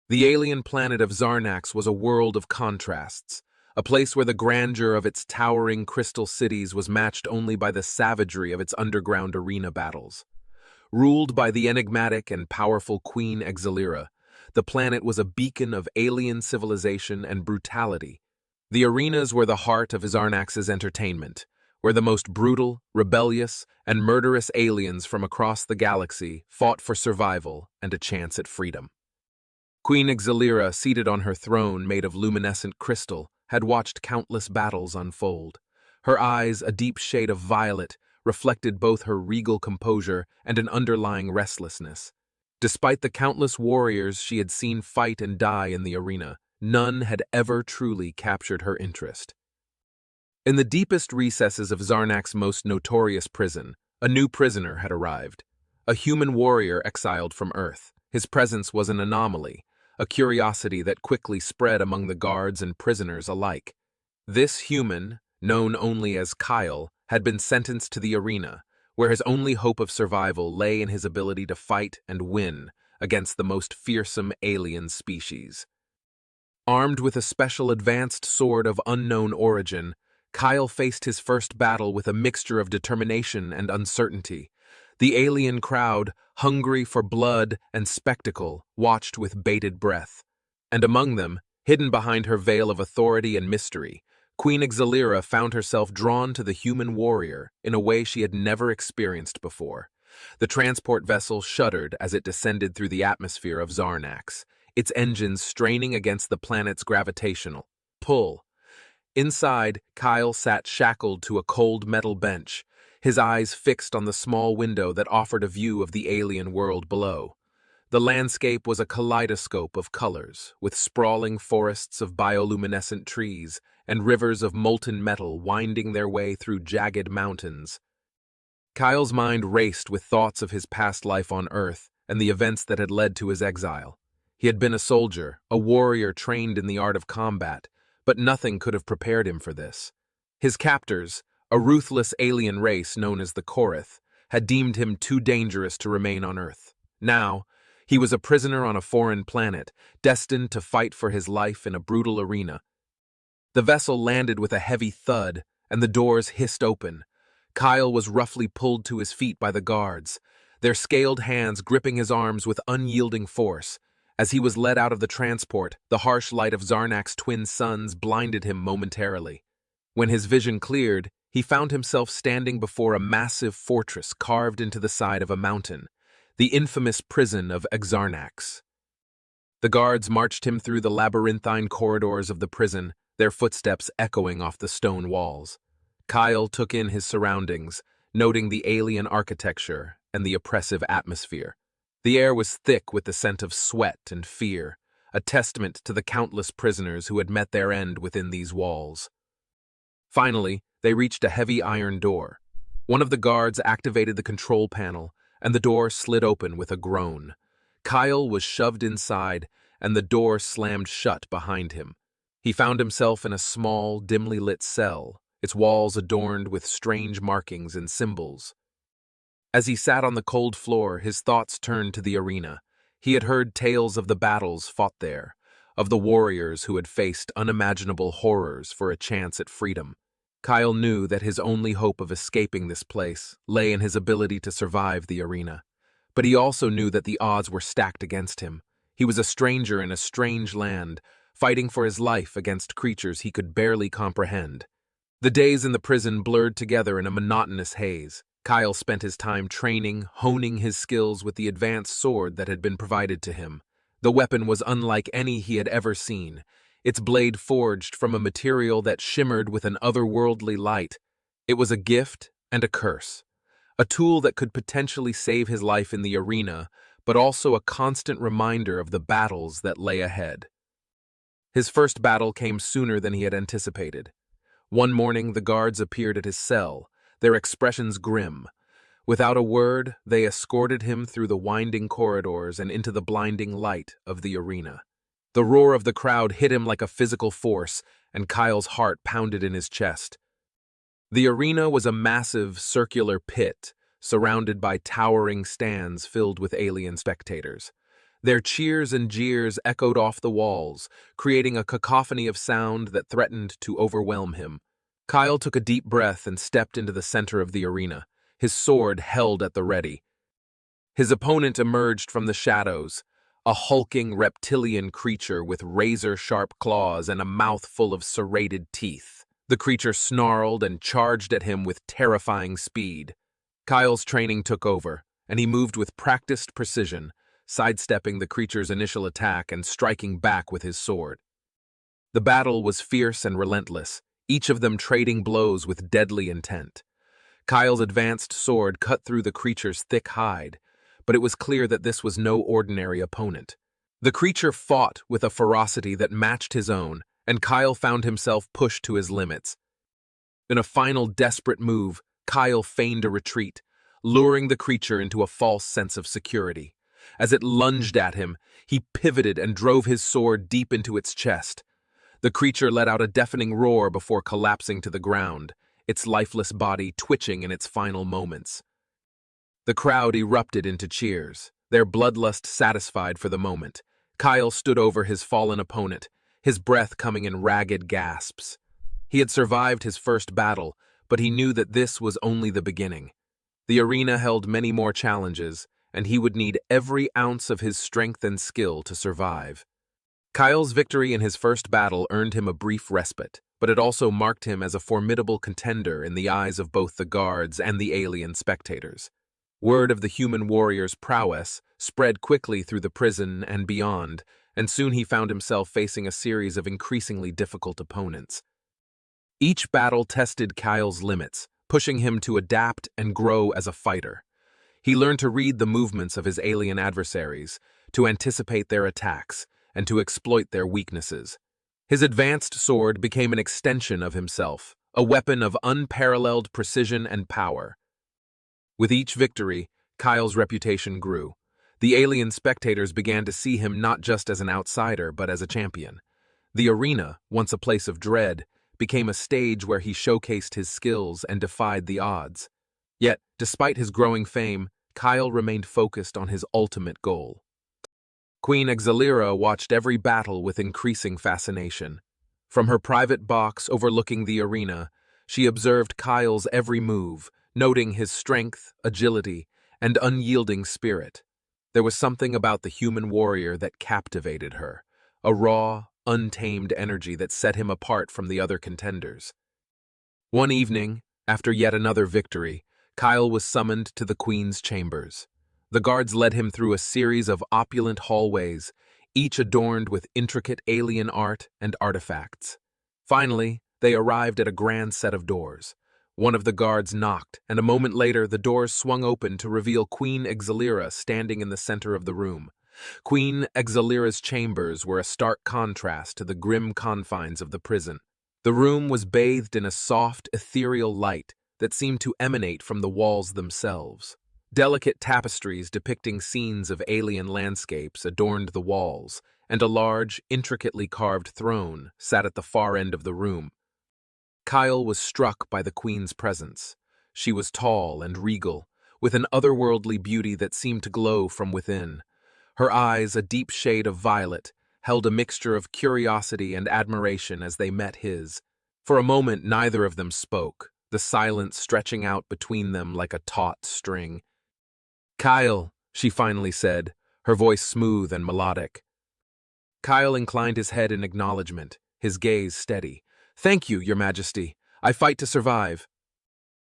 The alien planet of Zarnax was a world of contrasts, a place where the grandeur of its towering crystal cities was matched only by the savagery of its underground arena battles. Ruled by the enigmatic and powerful Queen Exilira, the planet was a beacon of alien civilization and brutality. The arenas were the heart of Zarnax's entertainment, where the most brutal, rebellious, and murderous aliens from across the galaxy fought for survival and a chance at freedom. Queen Exilira, seated on her throne made of luminescent crystal, had watched countless battles unfold. Her eyes, a deep shade of violet, reflected both her regal composure and an underlying restlessness. Despite the countless warriors she had seen fight and die in the arena, none had ever truly captured her interest. In the deepest recesses of Zarnax's most notorious prison, a new prisoner had arrived. A human warrior exiled from Earth. His presence was an anomaly, a curiosity that quickly spread among the guards and prisoners alike. This human, known only as Kyle, had been sentenced to the arena, where his only hope of survival lay in his ability to fight and win against the most fearsome alien species. Armed with a special advanced sword of unknown origin, Kyle faced his first battle with a mixture of determination and uncertainty. The alien crowd, hungry for blood and spectacle, watched with bated breath. And among them, hidden behind her veil of authority and mystery, Queen Exilira found herself drawn to the human warrior in a way she had never experienced before. The transport vessel shuddered as it descended through the atmosphere of Zarnax, its engines straining against the planet's gravitational pull. Inside, Kyle sat shackled to a cold metal bench, his eyes fixed on the small window that offered a view of the alien world below. The landscape was a kaleidoscope of colors, with sprawling forests of bioluminescent trees and rivers of molten metal winding their way through jagged mountains. Kyle's mind raced with thoughts of his past life on Earth and the events that had led to his exile. He had been a soldier, a warrior trained in the art of combat, but nothing could have prepared him for this. His captors, a ruthless alien race known as the Korath, had deemed him too dangerous to remain on Earth. Now, he was a prisoner on a foreign planet, destined to fight for his life in a brutal arena. The vessel landed with a heavy thud, and the doors hissed open. Kyle was roughly pulled to his feet by the guards, their scaled hands gripping his arms with unyielding force. As he was led out of the transport, the harsh light of Zarnax's twin suns blinded him momentarily. When his vision cleared, he found himself standing before a massive fortress carved into the side of a mountain, the infamous prison of Zarnax. The guards marched him through the labyrinthine corridors of the prison, their footsteps echoing off the stone walls. Kyle took in his surroundings, noting the alien architecture and the oppressive atmosphere. The air was thick with the scent of sweat and fear, a testament to the countless prisoners who had met their end within these walls. Finally, they reached a heavy iron door. One of the guards activated the control panel, and the door slid open with a groan. Kyle was shoved inside, and the door slammed shut behind him. He found himself in a small, dimly lit cell, its walls adorned with strange markings and symbols. As he sat on the cold floor, his thoughts turned to the arena. He had heard tales of the battles fought there, of the warriors who had faced unimaginable horrors for a chance at freedom. Kyle knew that his only hope of escaping this place lay in his ability to survive the arena. But he also knew that the odds were stacked against him. He was a stranger in a strange land, fighting for his life against creatures he could barely comprehend. The days in the prison blurred together in a monotonous haze. Kyle spent his time training, honing his skills with the advanced sword that had been provided to him. The weapon was unlike any he had ever seen, its blade forged from a material that shimmered with an otherworldly light. It was a gift and a curse, a tool that could potentially save his life in the arena, but also a constant reminder of the battles that lay ahead. His first battle came sooner than he had anticipated. One morning, the guards appeared at his cell, their expressions grim. Without a word, they escorted him through the winding corridors and into the blinding light of the arena. The roar of the crowd hit him like a physical force, and Kyle's heart pounded in his chest. The arena was a massive, circular pit, surrounded by towering stands filled with alien spectators. Their cheers and jeers echoed off the walls, creating a cacophony of sound that threatened to overwhelm him. Kyle took a deep breath and stepped into the center of the arena, his sword held at the ready. His opponent emerged from the shadows, a hulking reptilian creature with razor-sharp claws and a mouth full of serrated teeth. The creature snarled and charged at him with terrifying speed. Kyle's training took over, and he moved with practiced precision, sidestepping the creature's initial attack and striking back with his sword. The battle was fierce and relentless, each of them trading blows with deadly intent. Kyle's advanced sword cut through the creature's thick hide, but it was clear that this was no ordinary opponent. The creature fought with a ferocity that matched his own, and Kyle found himself pushed to his limits. In a final desperate move, Kyle feigned a retreat, luring the creature into a false sense of security. As it lunged at him, he pivoted and drove his sword deep into its chest. The creature let out a deafening roar before collapsing to the ground, its lifeless body twitching in its final moments. The crowd erupted into cheers, their bloodlust satisfied for the moment. Kyle stood over his fallen opponent, his breath coming in ragged gasps. He had survived his first battle, but he knew that this was only the beginning. The arena held many more challenges, and he would need every ounce of his strength and skill to survive. Kyle's victory in his first battle earned him a brief respite, but it also marked him as a formidable contender in the eyes of both the guards and the alien spectators. Word of the human warrior's prowess spread quickly through the prison and beyond, and soon he found himself facing a series of increasingly difficult opponents. Each battle tested Kyle's limits, pushing him to adapt and grow as a fighter. He learned to read the movements of his alien adversaries, to anticipate their attacks, and to exploit their weaknesses. His advanced sword became an extension of himself, a weapon of unparalleled precision and power. With each victory, Kyle's reputation grew. The alien spectators began to see him not just as an outsider, but as a champion. The arena, once a place of dread, became a stage where he showcased his skills and defied the odds. Yet, despite his growing fame, Kyle remained focused on his ultimate goal. Queen Exalira watched every battle with increasing fascination. From her private box overlooking the arena, she observed Kyle's every move, noting his strength, agility, and unyielding spirit. There was something about the human warrior that captivated her, a raw, untamed energy that set him apart from the other contenders. One evening, after yet another victory, Kyle was summoned to the Queen's chambers. The guards led him through a series of opulent hallways, each adorned with intricate alien art and artifacts. Finally, they arrived at a grand set of doors. One of the guards knocked, and a moment later the doors swung open to reveal Queen Exalira standing in the center of the room. Queen Exalira's chambers were a stark contrast to the grim confines of the prison. The room was bathed in a soft, ethereal light that seemed to emanate from the walls themselves. Delicate tapestries depicting scenes of alien landscapes adorned the walls, and a large, intricately carved throne sat at the far end of the room. Kyle was struck by the Queen's presence. She was tall and regal, with an otherworldly beauty that seemed to glow from within. Her eyes, a deep shade of violet, held a mixture of curiosity and admiration as they met his. For a moment, neither of them spoke, the silence stretching out between them like a taut string. "Kyle," she finally said, her voice smooth and melodic. Kyle inclined his head in acknowledgement, his gaze steady. "Thank you, Your Majesty. I fight to survive."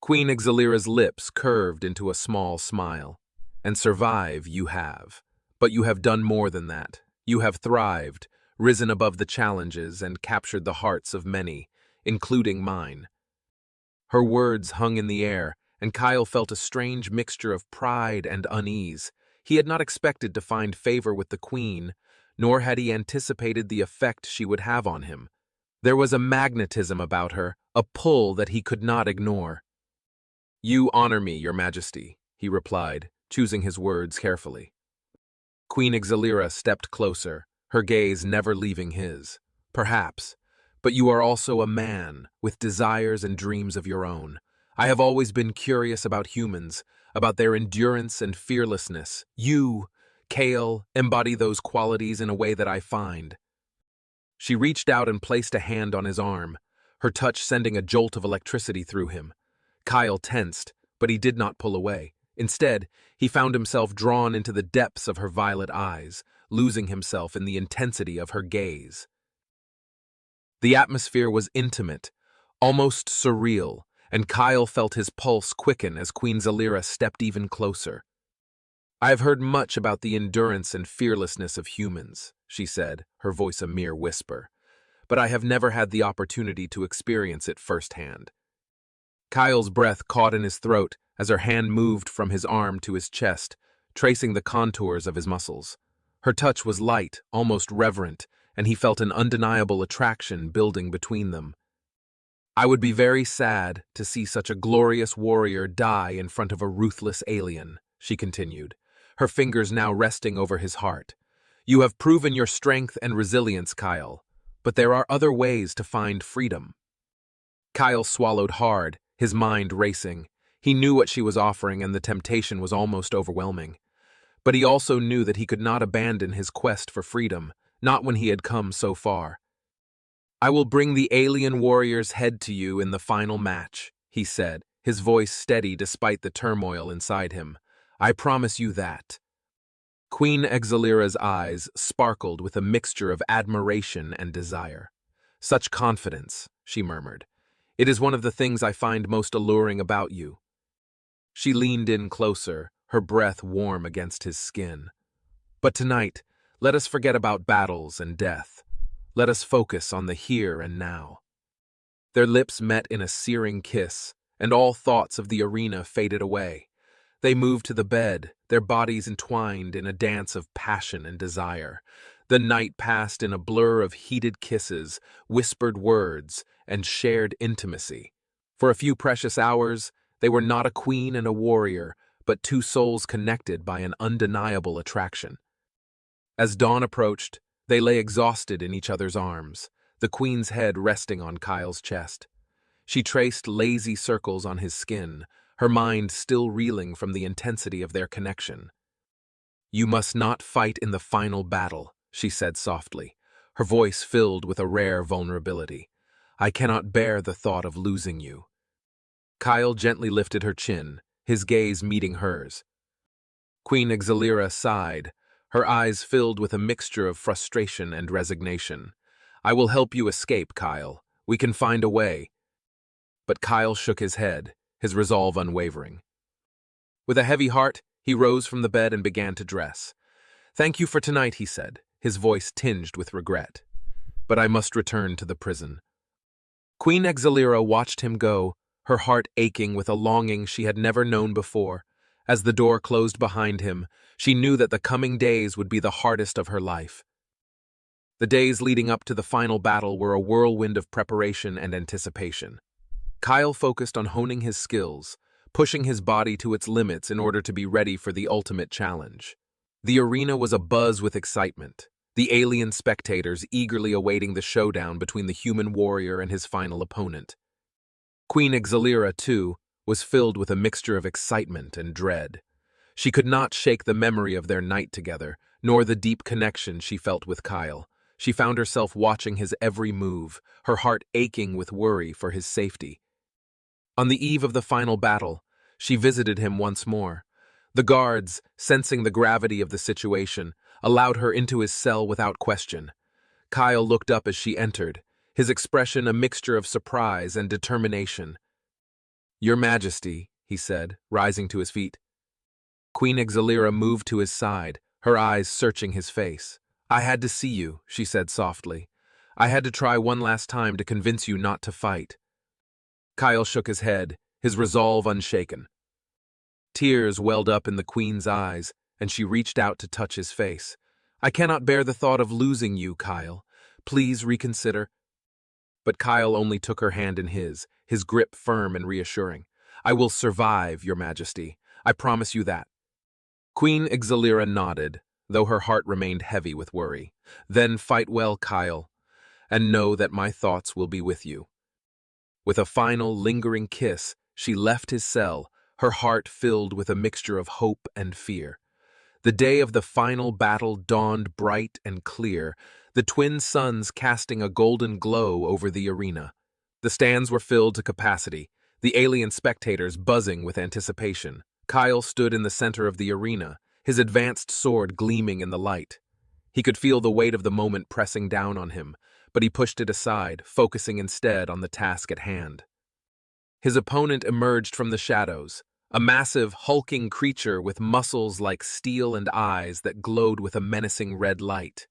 Queen Exalira's lips curved into a small smile. "And survive you have. But you have done more than that. You have thrived, risen above the challenges, and captured the hearts of many, including mine." Her words hung in the air, and Kyle felt a strange mixture of pride and unease. He had not expected to find favor with the Queen, nor had he anticipated the effect she would have on him. There was a magnetism about her, a pull that he could not ignore. "You honor me, Your Majesty," he replied, choosing his words carefully. Queen Exalira stepped closer, her gaze never leaving his. "Perhaps, but you are also a man, with desires and dreams of your own. I have always been curious about humans, about their endurance and fearlessness. You Kale, embody those qualities in a way that I find. She reached out and placed a hand on his arm, her touch sending a jolt of electricity through him. Kyle tensed, but he did not pull away. Instead, he found himself drawn into the depths of her violet eyes, losing himself in the intensity of her gaze. The atmosphere was intimate, almost surreal, and Kyle felt his pulse quicken as Queen Zalira stepped even closer. "I have heard much about the endurance and fearlessness of humans," she said, her voice a mere whisper, "but I have never had the opportunity to experience it firsthand." Kyle's breath caught in his throat as her hand moved from his arm to his chest, tracing the contours of his muscles. Her touch was light, almost reverent, and he felt an undeniable attraction building between them. "I would be very sad to see such a glorious warrior die in front of a ruthless alien," she continued, her fingers now resting over his heart. "You have proven your strength and resilience, Kyle, but there are other ways to find freedom." Kyle swallowed hard, his mind racing. He knew what she was offering, and the temptation was almost overwhelming. But he also knew that he could not abandon his quest for freedom, not when he had come so far. "I will bring the alien warrior's head to you in the final match," he said, his voice steady despite the turmoil inside him. "I promise you that." Queen Exalira's eyes sparkled with a mixture of admiration and desire. "Such confidence," she murmured. "It is one of the things I find most alluring about you." She leaned in closer, her breath warm against his skin. "But tonight, let us forget about battles and death. Let us focus on the here and now." Their lips met in a searing kiss, and all thoughts of the arena faded away. They moved to the bed, their bodies entwined in a dance of passion and desire. The night passed in a blur of heated kisses, whispered words, and shared intimacy. For a few precious hours, they were not a queen and a warrior, but two souls connected by an undeniable attraction. As dawn approached, they lay exhausted in each other's arms, the queen's head resting on Kyle's chest. She traced lazy circles on his skin, her mind still reeling from the intensity of their connection. "You must not fight in the final battle," she said softly, her voice filled with a rare vulnerability. "I cannot bear the thought of losing you." Kyle gently lifted her chin, his gaze meeting hers. Queen Exalira sighed, her eyes filled with a mixture of frustration and resignation. "I will help you escape, Kyle. We can find a way." But Kyle shook his head, his resolve unwavering. With a heavy heart, he rose from the bed and began to dress. "Thank you for tonight," he said, his voice tinged with regret. "But I must return to the prison." Queen Exalira watched him go, her heart aching with a longing she had never known before. As the door closed behind him, she knew that the coming days would be the hardest of her life. The days leading up to the final battle were a whirlwind of preparation and anticipation. Kyle focused on honing his skills, pushing his body to its limits in order to be ready for the ultimate challenge. The arena was abuzz with excitement, the alien spectators eagerly awaiting the showdown between the human warrior and his final opponent. Queen Exalira, too, was filled with a mixture of excitement and dread. She could not shake the memory of their night together, nor the deep connection she felt with Kyle. She found herself watching his every move, her heart aching with worry for his safety. On the eve of the final battle, she visited him once more. The guards, sensing the gravity of the situation, allowed her into his cell without question. Kyle looked up as she entered, his expression a mixture of surprise and determination. "Your Majesty," he said, rising to his feet. Queen Exalira moved to his side, her eyes searching his face. "I had to see you," she said softly. "I had to try one last time to convince you not to fight." Kyle shook his head, his resolve unshaken. Tears welled up in the queen's eyes, and she reached out to touch his face. "I cannot bear the thought of losing you, Kyle. Please reconsider." But Kyle only took her hand in his grip firm and reassuring. "I will survive, Your Majesty. I promise you that." Queen Exalira nodded, though her heart remained heavy with worry. "Then fight well, Kyle, and know that my thoughts will be with you." With a final, lingering kiss, she left his cell, her heart filled with a mixture of hope and fear. The day of the final battle dawned bright and clear, the twin suns casting a golden glow over the arena. The stands were filled to capacity, the alien spectators buzzing with anticipation. Kyle stood in the center of the arena, his advanced sword gleaming in the light. He could feel the weight of the moment pressing down on him, but he pushed it aside, focusing instead on the task at hand. His opponent emerged from the shadows, a massive, hulking creature with muscles like steel and eyes that glowed with a menacing red light.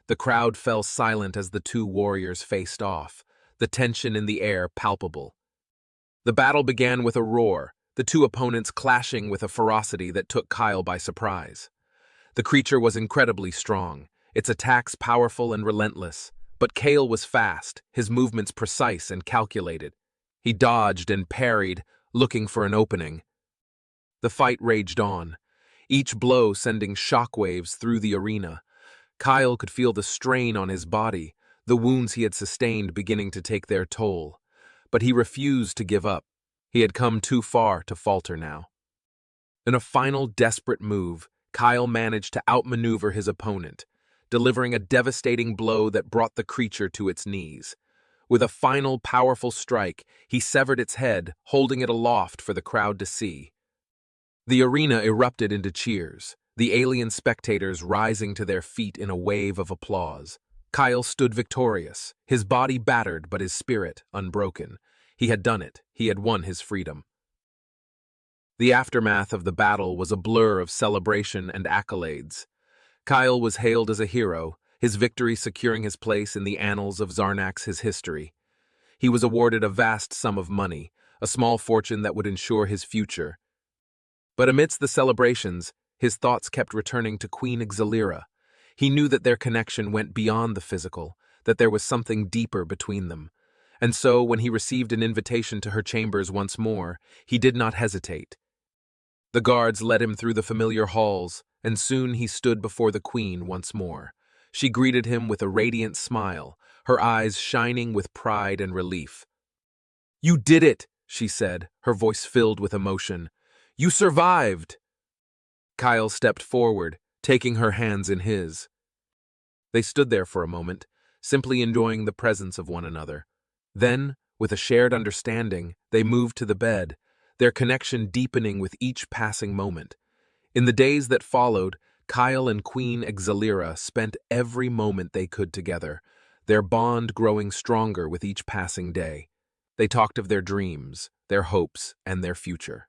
The crowd fell silent as the two warriors faced off, the tension in the air palpable. The battle began with a roar, the two opponents clashing with a ferocity that took Kyle by surprise. The creature was incredibly strong, its attacks powerful and relentless, but Kale was fast, his movements precise and calculated. He dodged and parried, looking for an opening. The fight raged on, each blow sending shockwaves through the arena. Kyle could feel the strain on his body, the wounds he had sustained beginning to take their toll. But he refused to give up. He had come too far to falter now. In a final desperate move, Kyle managed to outmaneuver his opponent, delivering a devastating blow that brought the creature to its knees. With a final powerful strike, he severed its head, holding it aloft for the crowd to see. The arena erupted into cheers, the alien spectators rising to their feet in a wave of applause. Kyle stood victorious, his body battered but his spirit unbroken. He had done it. He had won his freedom. The aftermath of the battle was a blur of celebration and accolades. Kyle was hailed as a hero, his victory securing his place in the annals of Zarnax's history. He was awarded a vast sum of money, a small fortune that would ensure his future. But amidst the celebrations, his thoughts kept returning to Queen Exalira. He knew that their connection went beyond the physical, that there was something deeper between them. And so, when he received an invitation to her chambers once more, he did not hesitate. The guards led him through the familiar halls, and soon he stood before the queen once more. She greeted him with a radiant smile, her eyes shining with pride and relief. "You did it," she said, her voice filled with emotion. "You survived!" Kyle stepped forward, taking her hands in his. They stood there for a moment, simply enjoying the presence of one another. Then, with a shared understanding, they moved to the bed, their connection deepening with each passing moment. In the days that followed, Kyle and Queen Exalira spent every moment they could together, their bond growing stronger with each passing day. They talked of their dreams, their hopes, and their future.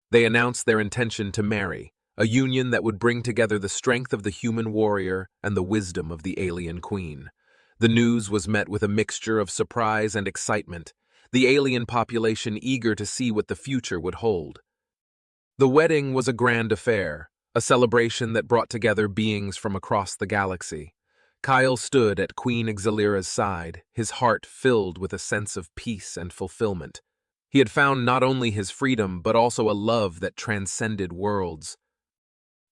They announced their intention to marry, a union that would bring together the strength of the human warrior and the wisdom of the alien queen. The news was met with a mixture of surprise and excitement, the alien population eager to see what the future would hold. The wedding was a grand affair, a celebration that brought together beings from across the galaxy. Kyle stood at Queen Exalira's side, his heart filled with a sense of peace and fulfillment. He had found not only his freedom, but also a love that transcended worlds.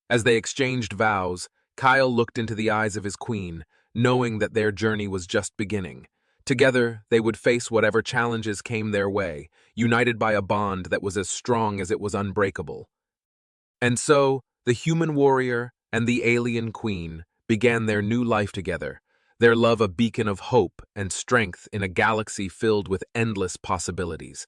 As they exchanged vows, Kyle looked into the eyes of his queen, knowing that their journey was just beginning. Together, they would face whatever challenges came their way, united by a bond that was as strong as it was unbreakable. And so, the human warrior and the alien queen began their new life together, their love a beacon of hope and strength in a galaxy filled with endless possibilities.